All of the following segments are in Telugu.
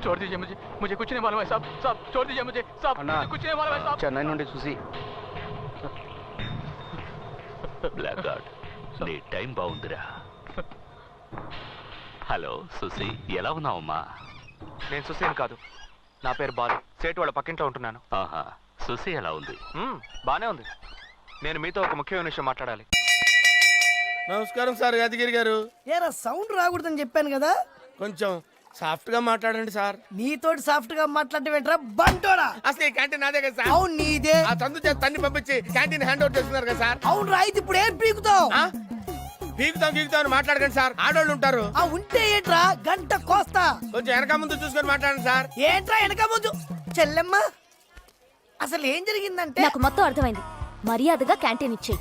छोड़ दीजिए मुझे, मुझे कुछ नहीं मालूम है साहब, साहब छोड़ दीजिए मुझे, साहब मुझे कुछ नहीं मालूम है साहब। చెన్నై నుండి చూసి బ్లాక్ గార్డ్ నీ టైం బాగుందిరా. హలో సుసి, ఎలా ఉన్నావమ్మా? నేను సుసేన్ కాదు, నా పేరు బాలు. సేటు వాళ్ళ పక్కింట్లో ఉంటున్నాను. ఆహా, సుసి ఎలా ఉంది? బానే ఉంది. నేను మీతో ఒక ముఖ్యమైన విషయం మాట్లాడాలి. నమస్కారం సార్ యాదగిరి గారు. ఏరా సౌండ్ రాకూడదని చెప్పాను కదా. కొంచెం సాఫ్ట్ గా మాట్లాడండి సార్. నీతోటి సాఫ్ట్ గా మాట్లాడటమేంట్రా బంటోడా? అసలు ఈ క్యాంటీన్ నాదే కదా సార్. అవును నీదే. ఆ తందు చేత తన్ని పంపించి క్యాంటీన్ హ్యాండ్ ఓవర్ చేస్తున్నారు కదా సార్. అవును రా, ఇది ఇప్పుడు ఏం పీకుతావు? పీకుతాం అని మాట్లాడకండి సార్, ఆడోళ్ళు ఉంటారు. ఆ ఉంటే ఏంట్రా గంట కోస్తా. కొంచెం వెనక ముందు చూసుకొని మాట్లాడండి సార్. ఏంట్రా వెనక ముందు? చెల్లెమ్మ అసలు ఏం జరిగిందంటే నాకు మొత్తం అర్థమైంది. మర్యాదగా క్యాంటీన్ ఇచ్చేయి.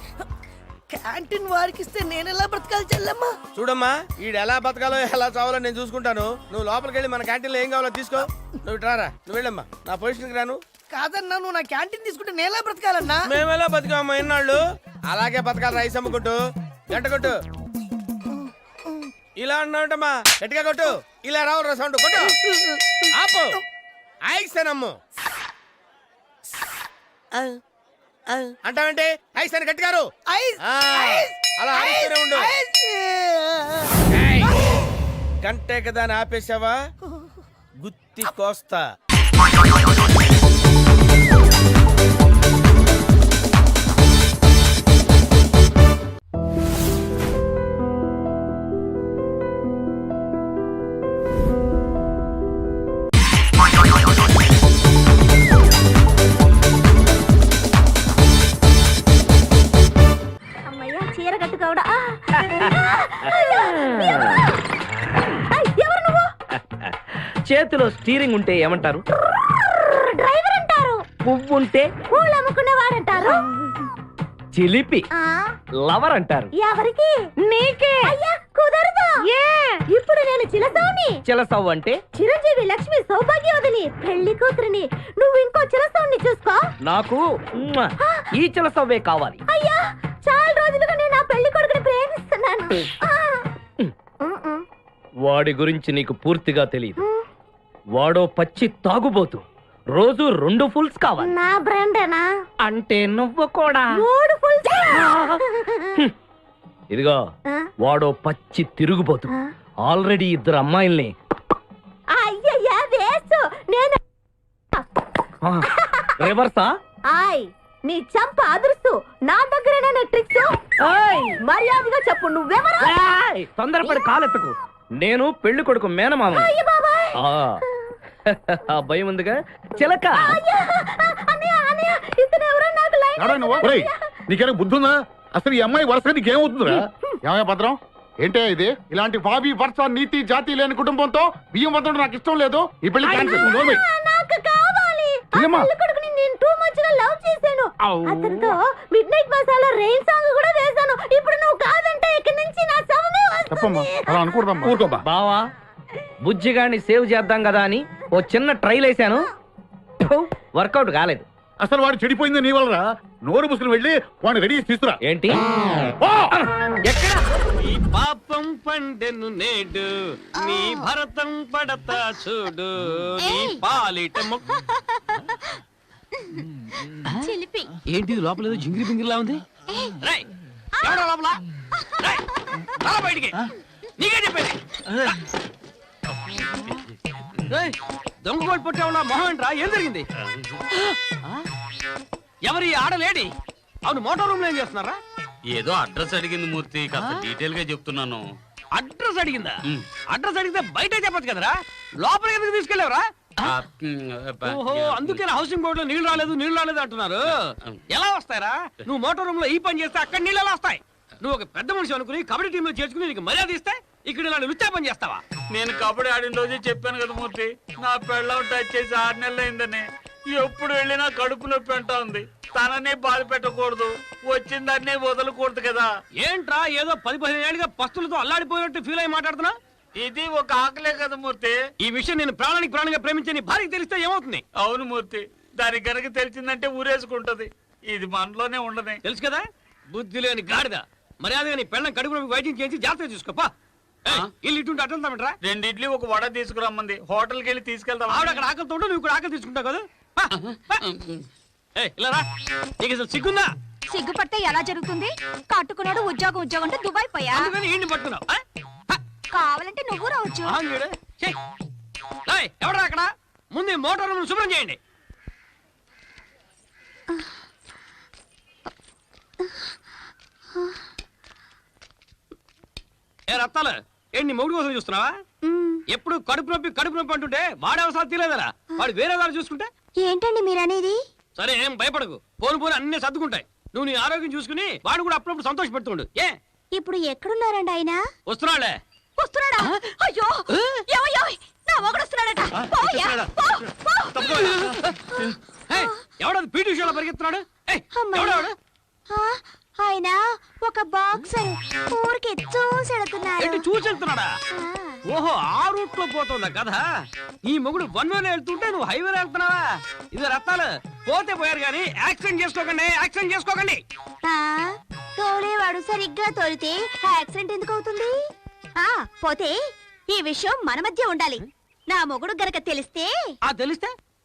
క్యాంటీన్ వారికి ఇస్తే నేను ఎలా బ్రతకాలి చెల్లెమ్మ? చూడమ్మా, ఈడు ఎలా బతకాలో ఎలా చావాలో నేను చూసుకుంటాను. నువ్వు లోపలికి వెళ్ళి మన క్యాంటీన్ లో ఏం కావాలో తీసుకో. నువ్వు ఇట్రారా, నువ్వు వెళ్ళమ్మా, నా పొజిషన్కి రాను. కాదన్నా, నువ్వు నా క్యాంటీన్ తీసుకుంటే నేను ఎలా బ్రతకాలన్నా? మేమెలా బతికామా ఇన్నాళ్ళు, అలాగే బతకాలి. రైస్ అమ్ముకుంటూ గంట కొట్టు. ఇలా అన్నావుంటమ్మా, గట్టిగా కొట్టు. ఇలా రావు సౌండ్ కొట్టు. ఆపు. ఐస్ నమ్ము అంటావంటే ఐస్ అని గట్టిగారు. అలా ఆపిస్తూనే ఉండు. గంటే కదా అని ఆపేసావా, గుత్తి కోస్తా. చీర కట్టుకోవడా? చేతిలో స్టీరింగ్ ఉంటే ఏమంటారు? డ్రైవర్ అంటారు. పువ్వు ఉంటే పూలు అమ్ముకునేవాడంటారు. చిలిపి లవర్ అంటారు. ఎవరికి? నీకే. అయ్యా కుదరదు. ఇప్పుడు నేను చిలసౌని. చిలసౌ అంటే చిరంజీవి లక్ష్మి సౌభాగ్యవతిని, పెళ్లి కూతురిని. నువ్వు ఇంకో చిలసౌని చూసుకో. నాకు ఈ చిలసవ్వే కావాలి. అయ్యా చాలా రోజులుగా నేను ఆ పెళ్లి కొడుకుని ప్రేమిస్తున్నాను. వాడి గురించి నీకు పూర్తిగా తెలియదు. వాడో పచ్చి తాగుబోతు. రోజు 2 ఫుల్స్ కావాలి. నా బ్రాండేనా? అంటే నువ్వు కూడా 3 ఫుల్స్. ఇదిగో, వాడో పచ్చి తిరుగుబోతు. ఆల్రెడీ 2 అమ్మాయిల్ని. అయ్యయ్యా వేసు. నేను రివర్సా? ఆయ్ నీ చంప అదురుస్తూ నా దగ్గరేనా ట్రిక్స్? మర్యాదగా చెప్పు, నువ్వెవరు? తొందరపడి కాలెత్తకు. నేను పెళ్లి కొడుకు మేనమామ. ఆ భయం ఉందిగా చిలక. నీకేనా బుద్ధుందా? అసలు ఈ అమ్మాయి వరుస నీకేమవుతుందిరా? ఏమయ్య భద్రం, ఏంటే ఇది? ఇలాంటి బాబీ వరుస నీతి జాతి లేని కుటుంబంతో బియ్యం వద్దడం నాకు ఇష్టం లేదు. ఈ పెళ్లి క్యాన్సిల్. నాకు కావాలి. పెళ్లి కొడుకుని నేను టూ మచ్ గా లవ్ చేశాను. అతనితో mid night masala rain song కూడా వేశాను. ఇప్పుడు నువ్వు కాదంటే ఇక్కడి నుంచి నా శవమే వస్తుంది. బావా, బుజ్జిగాన్ని సేవ్ చేద్దాం కదా అని ఓ చిన్న ట్రైల్ వేసాను. వర్కౌట్ కాలేదు. అసలు వాడు చెడిపోయింది నీ వల్ల. నోరు ముసులు వెళ్ళి వాడిని రెడీ తీసుకురా. ఏంటి? ఎక్కడ ఈ పాపం పండెను నేడు, నీ భరతం పడతా చూడు, నీ పాలిట ఏంటి లోపల ఏదో జింగిరి పింగిరిలా ఉంది? లోపల బయటికి నీకే చెప్పేది. దొంగ పుట్టావులా మొహం ఏంట్రా? ఏం జరిగింది? ఎవరి ఆడలేడి? అవును, మోటార్ రూమ్ లో ఏం చేస్తున్నారా? ఏదో అడ్రస్ అడిగింది మూర్తి, కాస్త డీటెయిల్ గా చెప్తున్నాను. అడ్రస్ అడిగిందా? అడ్రస్ అడిగితే బయట చెప్పచ్చు కదరా, లోపల ఎందుకు తీసుకెళ్ళావరా? ఓహో, అందుకే హౌసింగ్ బోర్డు లో నీళ్లు రాలేదు అంటున్నారు. ఎలా వస్తాయరా? నువ్వు మోటార్ రూమ్ లో ఈ పని చేస్తే అక్కడ నీళ్ళు ఎలా వస్తాయి? నువ్వు ఒక పెద్ద మనిషి అనుకుని కబడ్డీ టీమ్ లో చేర్చుకుని నీకు మర్యాద ఇస్తే ఇక్కడ ఇలా లుచ్చా పని చేస్తావా? నేను కబడ్డీ ఆడిన రోజే చెప్పాను కదా మూర్తి, నా పెళ్ళం టచ్ చేసి 6 నెలలు అయిందని. ఎప్పుడు వెళ్ళినా కడుపు నొప్పి అంటా ఉంది. తననే బాధ పెట్టకూడదు, వచ్చిందన్నే వదలకూడదు కదా. ఏంట్రా ఏదో 10-15 ఏళ్ళుగా పస్తులతో అల్లాడిపోయినట్టు ఫీల్ అయ్యి మాట్లాడుతున్నా? ఇది ఒక ఆకలే కదా మూర్తి. ఈ విషయం నేను ప్రాణంగా ప్రేమించే నీ భార్యకి తెలిస్తే ఏమవుతుంది? అవును మూర్తి, దానికి కనుక తెలిసిందంటే ఊరేసుకుంటది. ఇది మనలోనే ఉండదు. తెలుసు కదా, బుద్ధి లేని గాడిద. మర్యాదగా నీ పెళ్ళం కడుపు నొప్పి వైద్యం చేసి జాగ్రత్తగా చూసుకోపా. ఇల్లు ఇటుంటే అటు వెళ్తామంటరా? 2 ఇడ్లీ 1 వడ తీసుకురమ్మంది. హోటల్కి వెళ్ళి తీసుకెళ్తాం. ఆవిడ అక్కడ ఆకలితో ఉంటూ నువ్వు ఇక్కడ ఆకలి తీసుకుంటావు కదా. ఇలా రా, నీకు అసలు సిగ్గుందా? సిగ్గుపడితే ఎలా జరుగుతుంది? కట్టుకున్నాడు ఉద్యోగం అంటే దుబాయ్ పోయా. అందుకని ఈయన్ని పట్టుకున్నావు. కావాలంటే నువ్వు రావచ్చు. ఎవడరా అక్కడ? ముందు ఈ మోటార్ రూమ్ శుభ్రం చేయండి. ఏ రత్తాలు, ఏంటి నీ మొగుడు కోసం చూస్తున్నావా? ఎప్పుడు కడుపు నొప్పి అంటుంటే వాడే అవసరం తీలేదరా. వాడు వేరే దాన్ని చూసుకుంటే. ఏంటండి మీరనేది? సరే ఏం భయపడకు, పోను అన్ని సర్దుకుంటాయి. నువ్వు నీ ఆరోగ్యం చూసుకుని వాడు కూడా అప్పుడప్పుడు సంతోష పెడుతుండు. ఏ ఇప్పుడు ఎక్కడున్నారండి ఆయన? వస్తున్నాడులే. వస్తున్నాడా? అయ్యో నా మొగుడు వస్తున్నాడట. ఎవడది పీటీ ఉషాలో పరిగెత్తున్నాడు? ఆయన ఒక బాక్సర్ ఊరికి చూసెడుతున్నారు. ఏంటి చూసెళ్తున్నాడా? ఓహో, ఆ రూట్ లో పోతుందా కదా. ఈ మొగుడు 1 వేలో వెళ్తుంటే నువ్వు హైవేలో వెళ్తున్నావా? ఇది రత్తాలు, పోతే పోయారు కానీ యాక్సిడెంట్ చేసుకోకండి. తోలేవాడు సరిగ్గా తోలితే యాక్సిడెంట్ ఎందుకు అవుతుంది? పోతే ఈ విషయం మన మధ్య ఉండాలి. నా మొగుడు గనక తెలిస్తే తెలిస్తే